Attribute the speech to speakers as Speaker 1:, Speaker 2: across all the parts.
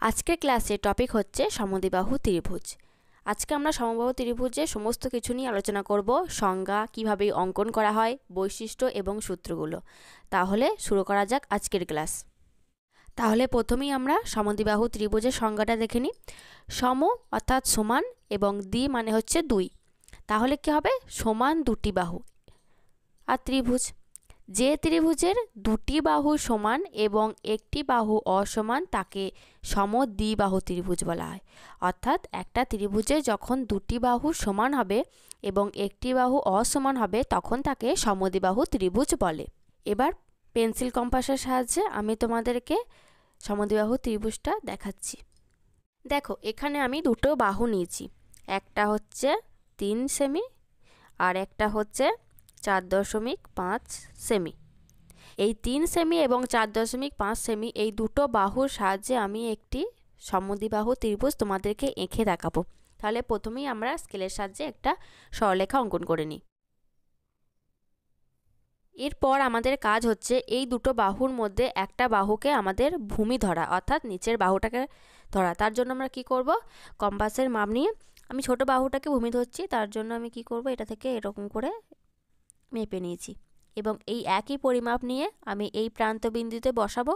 Speaker 1: আজকের ক্লাসে টপিক হচ্ছে সমদ্বিবাহু ত্রিভুজ। আজকে আমরা সমবাহু ত্রিভুজের সমস্ত কিছু নিয়ে আলোচনা করব, সংজ্ঞা, কিভাবে অঙ্কন করা হয়, বৈশিষ্ট্য এবং সূত্রগুলো। তাহলে শুরু করা যাক আজকের ক্লাস। তাহলে প্রথমেই আমরা সমদ্বিবাহু ত্রিভুজের সংজ্ঞাটা দেখে নিই। সম অর্থাৎ সমান এবং দ্বি মানে হচ্ছে দুই, তাহলে কি হবে? সমান দুটি বাহু। আর ত্রিভুজ, যে ত্রিভুজের দুটি বাহু সমান এবং একটি বাহু অসমান তাকে সমদ্বিবাহু ত্রিভুজ বলা হয়। অর্থাৎ একটা ত্রিভুজে যখন দুটি বাহু সমান হবে এবং একটি বাহু অসমান হবে তখন তাকে সমদ্বিবাহু ত্রিভুজ বলে। এবার পেন্সিল কম্পাসের সাহায্যে আমি তোমাদেরকে সমদ্বিবাহু ত্রিভুজটা দেখাচ্ছি। দেখো, এখানে আমি দুটো বাহু নিয়েছি, একটা হচ্ছে 3 সেমি আর একটা হচ্ছে 4.5 সেমি। এই 3 সেমি এবং 4.5 সেমি এই দুটো বাহুর সাহায্যে আমি একটি সমদ্বিবাহু ত্রিভুজ তোমাদেরকে এঁকে দেখাবো। তাহলে প্রথমেই আমরা স্কেলের সাহায্যে একটা সরলরেখা অঙ্কন করে নিই। এরপর আমাদের কাজ হচ্ছে এই দুটো বাহুর মধ্যে একটা বাহুকে আমাদের ভূমি ধরা, অর্থাৎ নিচের বাহুটাকে ধরা। তার জন্য আমরা কি করব? কম্পাসের মাপ নিয়ে আমি ছোট বাহুটাকে ভূমি ধরছি, তার জন্য আমি কি করব? এটা থেকে এরকম করে মেপে নিয়েছি এবং এই একই পরিমাপ নিয়ে আমি এই প্রান্ত বিন্দুতে বসাবো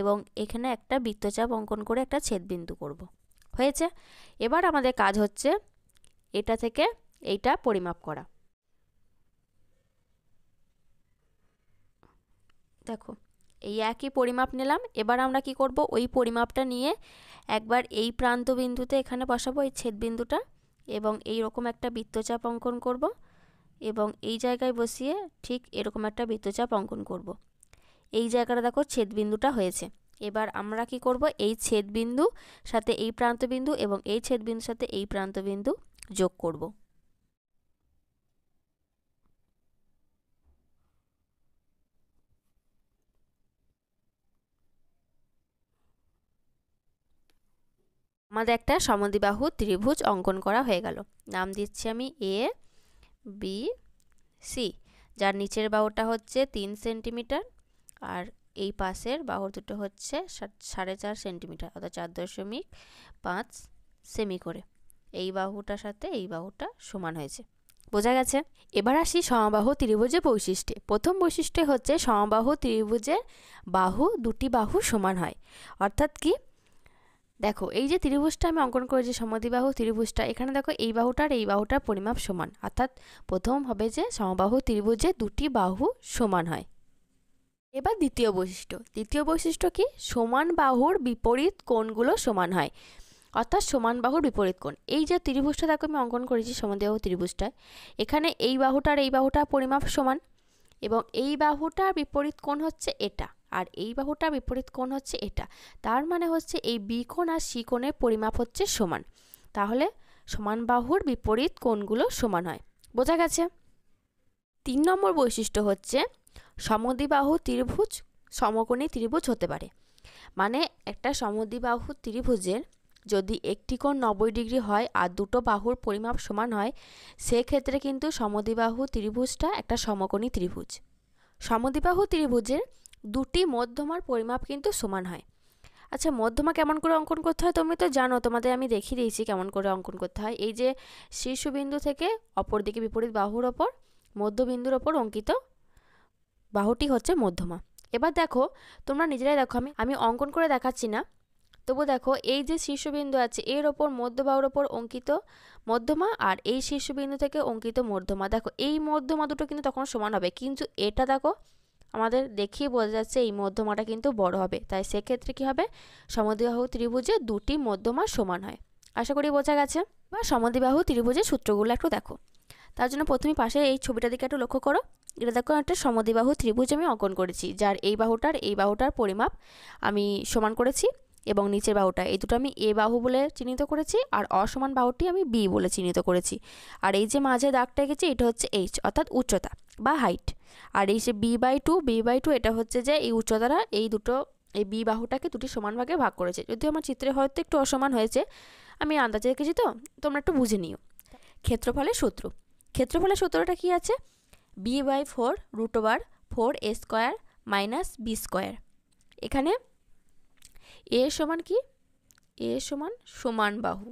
Speaker 1: এবং এখানে একটা বৃত্তচাপ অঙ্কন করে একটা ছেদবিন্দু করব। হয়েছে? এবার আমাদের কাজ হচ্ছে এটা থেকে এইটা পরিমাপ করা। দেখো, এই একই পরিমাপ নিলাম। এবার আমরা কি করব? ওই পরিমাপটা নিয়ে একবার এই প্রান্ত বিন্দুতে এখানে বসাবো এই ছেদবিন্দুটা এবং এই রকম একটা বৃত্তচাপ অঙ্কন করব এবং এই জায়গায় বসিয়ে ঠিক এরকম একটা বৃত্তচাপ অঙ্কন করব। এই জায়গাটা দেখো ছেদবিন্দুটা হয়েছে। এবার আমরা কি করব? এই ছেদবিন্দু সাথে এই প্রান্তবিন্দু এবং এই ছেদবিন্দুর সাথে এই প্রান্তবিন্দু যোগ করব। আমাদের একটা সমদ্বিবাহু ত্রিভুজ অঙ্কন করা হয়ে গেল। নাম দিচ্ছি আমি এ বি সি, যার নিচের বাহুটা হচ্ছে 3 সেন্টিমিটার আর এই পাশের বাহুর দুটো হচ্ছে 4.5 সেন্টিমিটার, অর্থাৎ 4.5 সেমি করে। এই বাহুটার সাথে এই বাহুটা সমান হয়েছে। বোঝা গেছে? এবার আসি সমবাহু ত্রিভুজের বৈশিষ্ট্যে। প্রথম বৈশিষ্ট্য হচ্ছে সমবাহু ত্রিভুজের দুটি বাহু সমান হয়। অর্থাৎ কি? দেখো, এই যে ত্রিভুজটা আমি অঙ্কন করেছি সমদ্বিবাহু ত্রিভুজটা, এখানে দেখো এই বাহুটার এই বাহুটার পরিমাপ সমান। অর্থাৎ প্রথম হবে যে সমবাহু ত্রিভুজে দুটি বাহু সমান হয়। এবার দ্বিতীয় বৈশিষ্ট্য কি? সমান বাহুর বিপরীত কোণগুলো সমান হয়। অর্থাৎ সমান বাহুর বিপরীত কোণ। এই যে ত্রিভুজটা দেখো আমি অঙ্কন করেছি সমদ্বিবাহু ত্রিভুজটায়, এখানে এই বাহুটার পরিমাপ সমান এবং এই বাহুটার বিপরীত কোণ হচ্ছে এটা আর এই বাহুটার বিপরীত কোণ হচ্ছে এটা। তার মানে হচ্ছে এই বি কোণ আর সি কোণের পরিমাপ হচ্ছে সমান। তাহলে সমান বাহুর বিপরীত কোণগুলো সমান হয়। বোঝা গেছে? 3 নম্বর বৈশিষ্ট্য হচ্ছে সমদ্বিবাহু ত্রিভুজ সমকোণী ত্রিভুজ হতে পারে। মানে একটা সমদ্বিবাহু ত্রিভুজের যদি একটি কোণ 90 ডিগ্রি হয় আর দুটো বাহুর পরিমাপ সমান হয়, সেক্ষেত্রে কিন্তু সমদ্বিবাহু ত্রিভুজটা একটা সমকোণী ত্রিভুজ। সমদ্বিবাহু ত্রিভুজের দুটি মধ্যমার পরিমাপ কিন্তু সমান হয়। আচ্ছা, মধ্যমা কেমন করে অঙ্কন করতে হয় তুমি তো জানো, তোমাদের আমি দেখিয়ে দিয়েছি কেমন করে অঙ্কন করতে হয়। এই যে শীর্ষবিন্দু থেকে অপর দিকে বিপরীত বাহুর ওপর মধ্যবিন্দুর ওপর অঙ্কিত বাহুটি হচ্ছে মধ্যমা। এবার দেখো, তোমরা নিজেরাই দেখো, আমি অঙ্কন করে দেখাচ্ছি না, তবু দেখো এই যে শীর্ষবিন্দু আছে এর ওপর মধ্যবাহুর ওপর অঙ্কিত মধ্যমা আর এই শীর্ষবিন্দু থেকে অঙ্কিত মধ্যমা, দেখো এই মধ্যমা দুটো কিন্তু তখন সমান হবে, কিন্তু এটা দেখো আমাদের দেখিয়ে বোঝা যাচ্ছে এই মধ্যমাটা কিন্তু বড় হবে। তাই সেক্ষেত্রে কি হবে? সমদ্বিবাহু ত্রিভুজে দুটি মধ্যমা সমান হয়। আশা করি বোঝা গেছে। বা সমদ্বিবাহু ত্রিভুজের সূত্রগুলো একটু দেখো। তার জন্য প্রথমে পাশে এই ছবিটার দিকে একটু লক্ষ্য করো। এটা দেখো একটা সমদ্বিবাহু ত্রিভুজ আমি অঙ্কন করেছি, যার এই বাহুটার পরিমাপ আমি সমান করেছি এবং নিচের বাহুটা এই দুটো আমি এ বাহু বলে চিহ্নিত করেছি আর অসমান বাহুটি আমি বি বলে চিহ্নিত করেছি। আর এই যে মাঝে দাগটা এঁকেছি এটা হচ্ছে এইচ, অর্থাৎ উচ্চতা বা হাইট। আর এই যে বি বাই টু এটা হচ্ছে যে এই উচ্চতাটা এই বি বাহুটাকে দুটি সমান ভাগে ভাগ করেছে। যদিও আমার চিত্রে হয়তো একটু অসমান হয়েছে, আমি আন্দাজে এঁকেছি, তো তোমরা একটু বুঝে নিও। ক্ষেত্রফলের সূত্রটা কি আছে? b/4 √4a² - b²। এখানে a সমান কি? এ সমান সমান বাহু,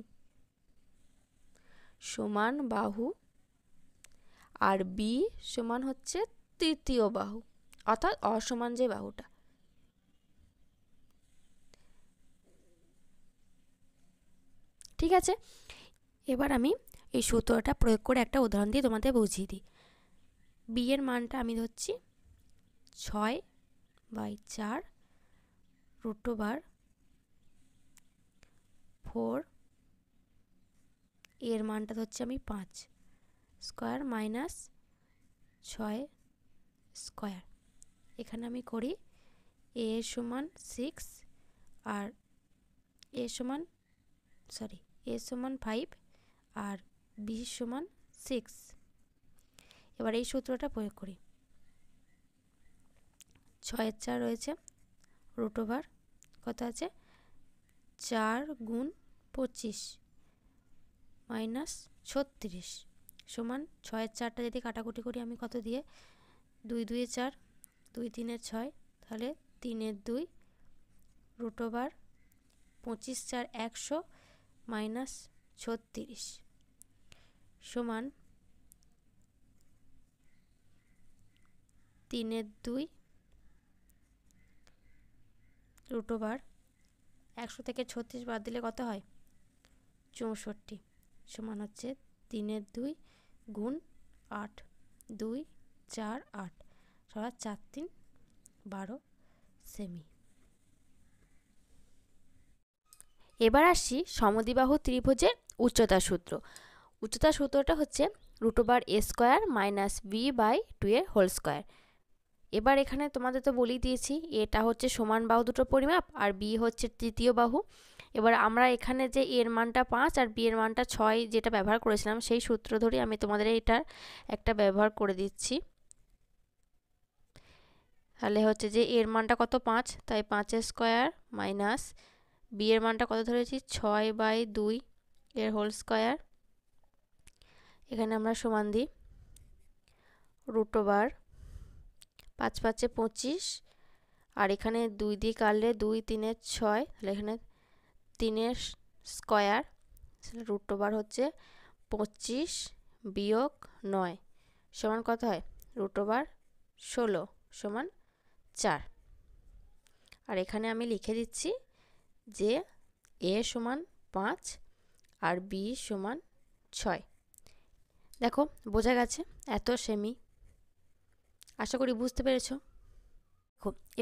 Speaker 1: সমান বাহু, আর বি সমান হচ্ছে তৃতীয় বাহু, অর্থাৎ অসমান যে বাহুটা। ঠিক আছে, এবার আমি এই সূত্রটা প্রয়োগ করে একটা উদাহরণ দিয়ে তোমাদের বুঝিয়ে দিই। বি এর মানটা আমি ধরছি 6/4 √4, এর মানটা ধরছি আমি 5 স্কয়ার মাইনাস 6 স্কয়ার। এখানে আমি করি এ সমান 6 আর এ সমান 5 আর বি সমান 6। এবার এই সূত্রটা প্রয়োগ করি। 6 4 রয়েছে, √ কত আছে 4 × 25 মাইনাস 36 সমান 6 4টা যদি কাটাকুটি করি আমি কত দিয়ে, 2 2 4, 2 3 6, তাহলে 3 2 √ 25 4 100 মাইনাস 36 সমান 3 2 √ 100 থেকে 36 বাদ দিলে কত হয় 64 সমান হচ্ছে 3 2 × 8, 2 4 8 সমান 4 3 12 সেমি। এবার আসছি সমদ্বিবাহু ত্রিভুজের উচ্চতার সূত্র। উচ্চতার সূত্রটা হচ্ছে √a² - b/2 এর হোল স্কয়ার। এবার এখানে তোমাদের তো বলেই দিয়েছি এটা হচ্ছে সমান বাহু দুটো পরিমাপ আর বি হচ্ছে তৃতীয় বাহু। এবার আমরা এখানে যে এর মানটা 5 আর বি এর মানটা 6 যেটা ব্যবহার করেছিলাম সেই সূত্র ধরে আমি তোমাদের এটার একটা ব্যবহার করে দিচ্ছি। তাহলে হচ্ছে যে এর মানটা কত 5, তাই 5 স্কয়ার মাইনাস বি এর মানটা কত ধরেছি 6/2 এর হোল স্কয়ার। এখানে আমরা সমান দিই √ 5 5 25 আর এখানে 2 দিয়ে কাটলে 2 3 6, তাহলে এখানে 3 স্কয়ার √ হচ্ছে 25 - 9 সমান কত হয় √ 16 সমান 4। আর এখানে আমি লিখে দিচ্ছি যে এ সমান 5 আর বি সমান 6। দেখো বোঝা গেছে, এত সেমি। আশা করি বুঝতে পেরেছো।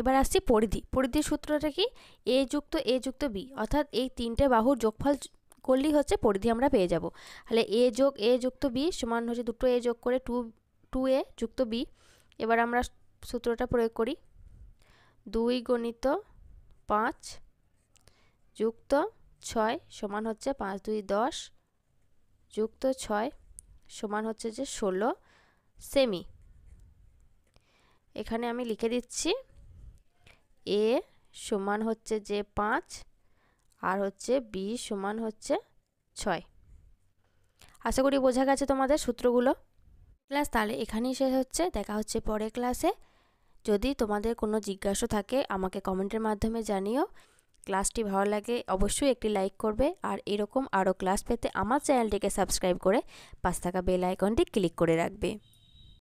Speaker 1: এবার আসছি পরিধি। পরিধির সূত্রটা কি এ যুক্ত এ যুক্ত বি, অর্থাৎ এই তিনটে বাহুর যোগফল করলেই হচ্ছে পরিধি আমরা পেয়ে যাব। তাহলে এ যোগ এ যুক্ত বি সমান হচ্ছে দুটো এ যোগ করে 2a যুক্ত বি। এবার আমরা সূত্রটা প্রয়োগ করি 2 × 5 যুক্ত 6 সমান হচ্ছে 5 2 10 যুক্ত 6 সমান হচ্ছে যে 16 সেমি। এখানে আমি লিখে দিচ্ছি এ সমান হচ্ছে যে 5 আর হচ্ছে বি সমান হচ্ছে 6। আশা করি বোঝা গেছে তোমাদের সূত্রগুলো। ক্লাস তাহলে এখানেই শেষ হচ্ছে, দেখা হচ্ছে পরের ক্লাসে। যদি তোমাদের কোনো জিজ্ঞাসা থাকে আমাকে কমেন্টের মাধ্যমে জানিও। ক্লাসটি ভালো লাগে অবশ্যই একটি লাইক করবে আর এরকম আরও ক্লাস পেতে আমার চ্যানেলটিকে সাবস্ক্রাইব করে পাশে থাকা বেল আইকনটি ক্লিক করে রাখবে।